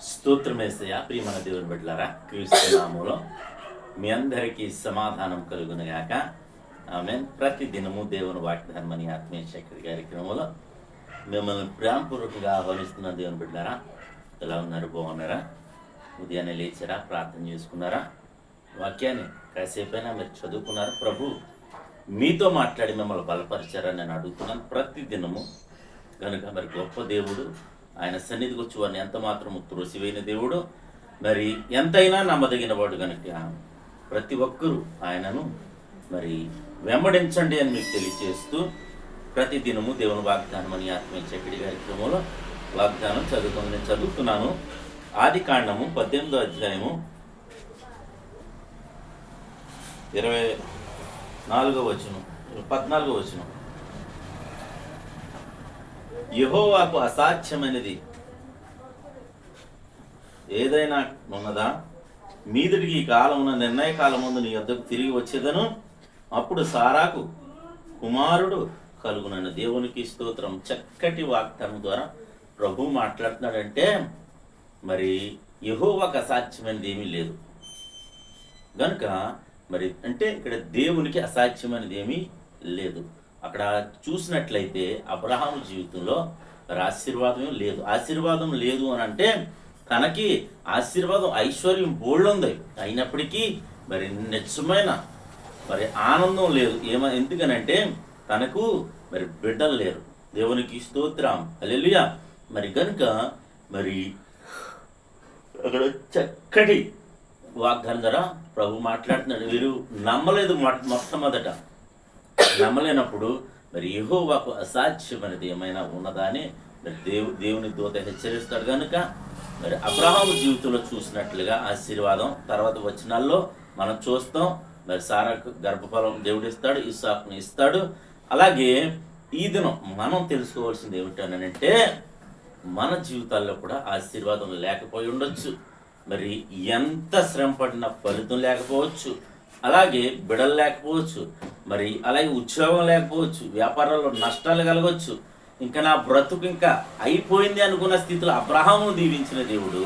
స్తోత్రమేసయ్య. ప్రియమైన దేవుని బిడ్డలారా, క్రీస్తు నామములో మీ అందరికీ సమాధానం కలుగునుగాక. ఆమేన్. ప్రతి దినము దేవుని వాగ్దానమని ఆత్మీయ శక్తి కార్యక్రమంలో మిమ్మల్ని ప్రేమపూర్వకంగా ఆహ్వానిస్తున్న దేవుని బిడ్డలారా, ఎలా ఉన్నారు? బాగున్నారా? ఉదయాన్నే లేచారా? ప్రార్థన చేసుకున్నారా? వాక్యాన్ని కాసేపైనా మీరు చదువుకున్నారా? ప్రభు మీతో మాట్లాడి మిమ్మల్ని బలపరిచారని నేను అడుగుతున్నాను. ప్రతి దినము కనుక మరి గొప్ప దేవుడు, ఆయన సన్నిధికి వచ్చి వారిని ఎంత మాత్రము త్రోసివేయని దేవుడు, మరి ఎంతైనా నమ్మదగిన వాడు కనుక ప్రతి ఒక్కరూ ఆయనను మరి వెంబడించండి అని మీకు తెలియజేస్తూ ప్రతి దినము దేవుని వాగ్దానం అని ఆత్మీయ చక్కడి కార్యక్రమంలో వాగ్దానం నేను చదువుతున్నాను. ఆది కాండము 18వ అధ్యాయము 14వ వచనం 14వ వచనం. యెహోవాకు అసాధ్యమైనది ఏదైనా ఉన్నదా? మీదుడికి ఈ కాలమున నిర్ణయ కాలముందు నీ యొద్దకు తిరిగి వచ్చేదను, అప్పుడు సారాకు కుమారుడు కలుగునన్న దేవునికి స్తోత్రం. చక్కటి వాగ్దానం ద్వారా ప్రభు మాట్లాడుతున్నాడంటే మరి యెహోవాకు అసాధ్యమైనది ఏమీ లేదు గనుక మరి అంటే ఇక్కడ దేవునికి అసాధ్యమైనది ఏమీ లేదు. అక్కడ చూసినట్లయితే అబ్రహాము జీవితంలో మరి ఆశీర్వాదం లేదు. ఆశీర్వాదం లేదు అని అంటే తనకి ఆశీర్వాదం ఐశ్వర్యం బోల్డుంది, అయినప్పటికీ మరి నిజమైన మరి ఆనందం లేదు. ఎందుకనంటే తనకు మరి బిడ్డలు లేరు. దేవునికి స్తోత్రం, హల్లెలూయా. మరి కనుక మరి అక్కడ చక్కటి వాగ్దానం ద్వారా ప్రభు మాట్లాడుతున్నాడు. వీరు నమ్మలేదు. మొట్టమొదట నమ్మలేనప్పుడు మరి యెహోవాకు అసాధ్యమైనది ఏమైనా ఉన్నదా అని మరి దేవుని దూత హెచ్చరిస్తాడు. కనుక మరి అబ్రహాము జీవితంలో చూసినట్లుగా ఆశీర్వాదం తర్వాత వచనాల్లో మనం చూస్తాం. మరి సారాకు గర్భఫలం దేవుడు ఇస్తాడు, ఇస్సాకును ఇస్తాడు. అలాగే ఈ దినం మనం తెలుసుకోవాల్సింది ఏమిటనంటే మన జీవితాల్లో కూడా ఆశీర్వాదం లేకపోయి ఉండొచ్చు. మరి ఎంత శ్రమ పడినా ఫలితం లేకపోవచ్చు, అలాగే బిడలు లేకపోవచ్చు, మరి అలాగే ఉద్యోగం లేకపోవచ్చు, వ్యాపారాల్లో నష్టాలు కలగవచ్చు, ఇంకా నా బ్రతుకు ఇంకా అయిపోయింది అనుకున్న స్థితిలో అబ్రహామును దీవించిన దేవుడు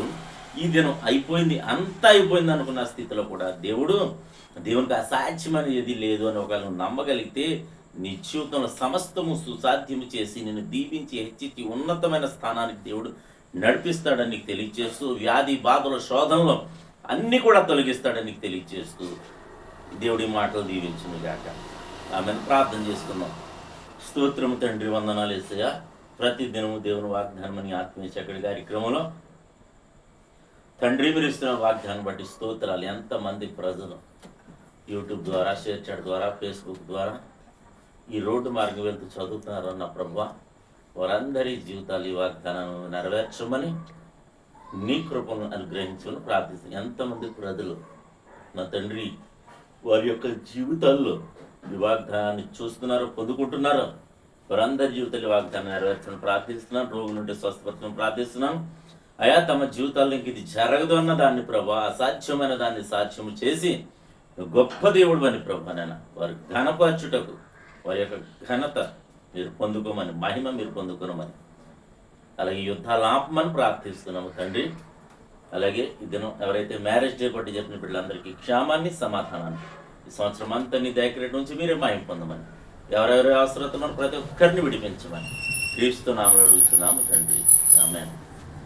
ఈ దినం అయిపోయింది, అంతా అయిపోయింది అనుకున్న స్థితిలో కూడా దేవునికి అసాధ్యమైన ఏది లేదు అని ఒకవేళ నువ్వు నమ్మగలిగితే నీ జీవితంలో సమస్తము సుసాధ్యము చేసి నిన్ను దీవించి హెచ్చించి ఉన్నతమైన స్థానానికి దేవుడు నడిపిస్తాడని నీకు తెలియజేస్తూ, వ్యాధి బాధల శోధనలో అన్నీ కూడా తొలగిస్తాడని నీకు తెలియజేస్తూ దేవుడి మాటలు దీవించును గాక. ఆమెను ప్రార్థన చేసుకుందాం. స్తోత్రము తండ్రి, వందనాలు యేసయ్యా. ప్రతి దినము దేవుని వాగ్దానం అని ఆత్మీయ చక్కడి కార్యక్రమంలో తండ్రి మీరు ఇస్తున్న వాగ్దానం బట్టి స్తోత్రాలు. ఎంతమంది ప్రజలు యూట్యూబ్ ద్వారా, షేర్ చాట్ ద్వారా, ఫేస్బుక్ ద్వారా ఈ రోడ్డు మార్గం వెళ్తూ చదువుతున్నారన్న ప్రభువా, వారందరి జీవితాలు ఈ వాగ్దానాన్ని నెరవేర్చమని నీ కృపను అనుగ్రహించమని ప్రార్థిస్తున్నాను. ఎంతమంది ప్రజలు నా తండ్రి వారి యొక్క జీవితాల్లో ఈ వాగ్దానాన్ని చూస్తున్నారు, పొందుకుంటున్నారు, వారందరి జీవితాలు ఈ వాగ్దానం నెరవేర్చమని ప్రార్థిస్తున్నాను. రోగులు ఉంటే స్వస్థపరచమని ప్రార్థిస్తున్నాను. అయా, తమ జీవితాల్లో ఇంక ఇది జరగదు అన్న దాన్ని ప్రభా, అసాధ్యమైన దాన్ని సాధ్యము చేసి గొప్ప దేవుడు అని ప్రభా నేను వారి ఘనపరచుటకు వారి యొక్క ఘనత మీరు పొందుకోమని, మహిమ మీరు పొందుకోమని, అలాగే యుద్ధాలు ఆపమని ప్రార్థిస్తున్నాము తండ్రి. అలాగే ఈ దినం ఎవరైతే మ్యారేజ్ డే బట్టి చెప్పిన బిడ్డలందరికీ క్షేమాన్ని, సమాధానాన్ని ఈ సంవత్సరం అంతా నీ దగ్గర నుంచి మీరే మహిమ పొందమని, ఎవరెవరి అవసరతను ప్రతి ఒక్కరిని విడిపించమని క్రీస్తు నామములో అడుగుతున్నాము తండ్రి. ఆమేన్.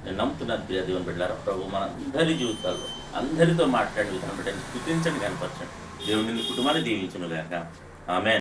నేను నమ్ముతున్న ప్రియ దేవుని బిడ్డలారా, ప్రభు మన అందరి జీవితాల్లో అందరితో మాట్లాడే విధానం బిడ్డని స్తుతించండి, కనపరచండి. దేవుని కుటుంబాన్ని దీవించును గాక. ఆమేన్.